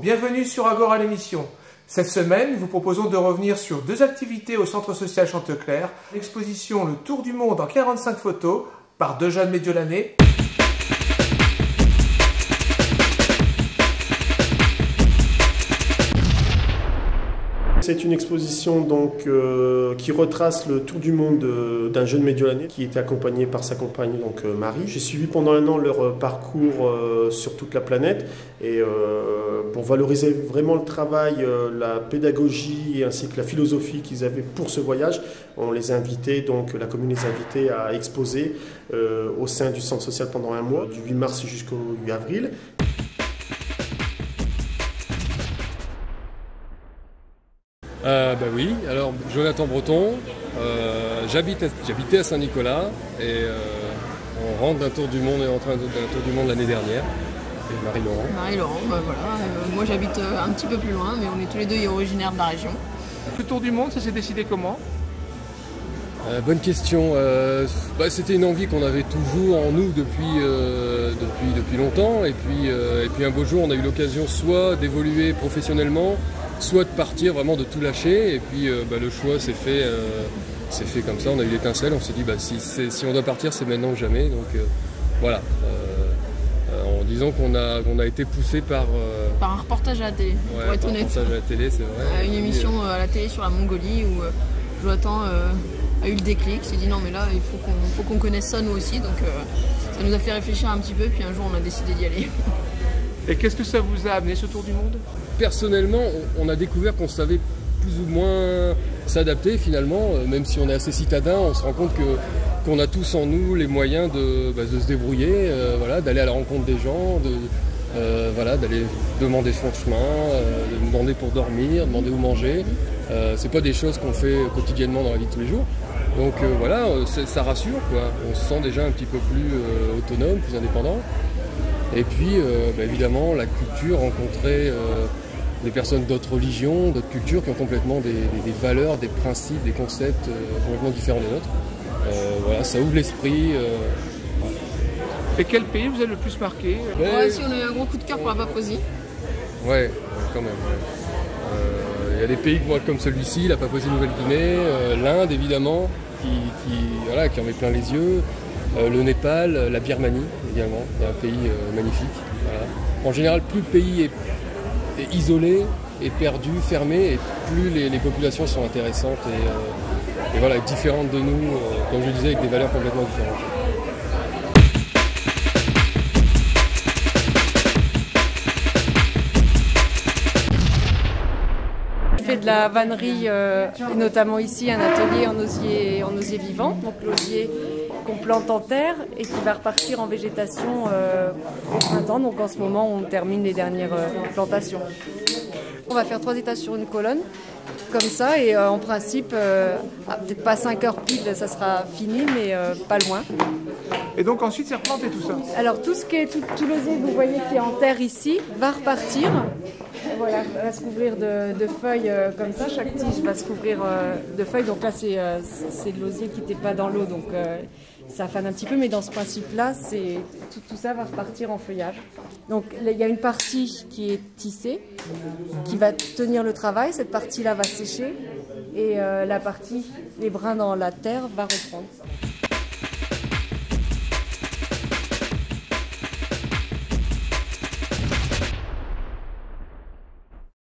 bienvenue sur Agora l'émission. Cette semaine, nous vous proposons de revenir sur deux activités au Centre social Chanteclair. L'exposition Le Tour du Monde en 45 photos par deux jeunes médiolanais. C'est une exposition donc, qui retrace le tour du monde d'un jeune médiolanais qui était accompagné par sa compagne donc, Marie. J'ai suivi pendant un an leur parcours sur toute la planète et pour valoriser vraiment le travail, la pédagogie ainsi que la philosophie qu'ils avaient pour ce voyage, on les a invités, donc la commune les a invités à exposer au sein du centre social pendant un mois, du 8 mars jusqu'au 8 avril. Oui, alors Jonathan Breton, j'habitais à Saint-Nicolas et on rentre d'un tour du monde et en train d'un tour du monde l'année dernière. Et Marie-Laurent. Marie-Laurent, voilà. Moi j'habite un petit peu plus loin, mais on est tous les deux originaires de la région. Le tour du monde, ça s'est décidé comment? Bonne question. C'était une envie qu'on avait toujours en nous depuis longtemps. Et puis un beau jour, on a eu l'occasion soit d'évoluer professionnellement, soit de partir, vraiment de tout lâcher. Et puis le choix s'est fait comme ça. On a eu l'étincelle. On s'est dit si on doit partir, c'est maintenant ou jamais. Donc voilà. En disant qu'on a été poussé par un reportage à la télé, pour être honnête. Un reportage à la télé, c'est vrai. Une émission à la télé sur la Mongolie où Jonathan a eu le déclic, s'est dit non mais là il faut qu'on connaisse ça nous aussi, donc ça nous a fait réfléchir un petit peu, puis un jour on a décidé d'y aller. Et qu'est-ce que ça vous a amené ce tour du monde? Personnellement, on a découvert qu'on savait plus ou moins s'adapter finalement, même si on est assez citadin, on se rend compte qu'on a tous en nous les moyens de se débrouiller, d'aller à la rencontre des gens, d'aller demander son chemin, de demander pour dormir, demander où manger. C'est pas des choses qu'on fait quotidiennement dans la vie de tous les jours. Donc ça rassure, quoi. On se sent déjà un petit peu plus autonome, plus indépendant. Et puis évidemment la culture, rencontrer des personnes d'autres religions, d'autres cultures qui ont complètement des valeurs, des principes, des concepts complètement différents des nôtres. Ça ouvre l'esprit. Et quel pays vous avez le plus marqué? Si on a eu un gros coup de cœur pour la Papouasie. Ouais, quand même. Il y a des pays comme celui-ci, la Papouasie-Nouvelle-Guinée, l'Inde évidemment, qui en met plein les yeux, le Népal, la Birmanie également, il y a un pays magnifique. Voilà. En général, plus le pays est isolé, est perdu, fermé, et plus les populations sont intéressantes et différentes de nous, comme je le disais, avec des valeurs complètement différentes. Je fais de la vannerie, notamment ici un atelier en osier vivant, donc l'osier qu'on plante en terre et qui va repartir en végétation au printemps. Donc en ce moment on termine les dernières plantations. On va faire 3 étages sur une colonne comme ça et en principe peut-être pas 5 heures pile ça sera fini, mais pas loin. Et donc ensuite c'est replanté tout ça? Alors tout l'osier que vous voyez qui est en terre ici va repartir. Voilà, va se couvrir de feuilles comme ça, chaque tige va se couvrir de feuilles. Donc là c'est de l'osier qui n'était pas dans l'eau, donc ça fane un petit peu, mais dans ce principe-là, tout ça va repartir en feuillage. Donc il y a une partie qui est tissée, qui va tenir le travail, cette partie-là va sécher, et la partie, les brins dans la terre, va reprendre.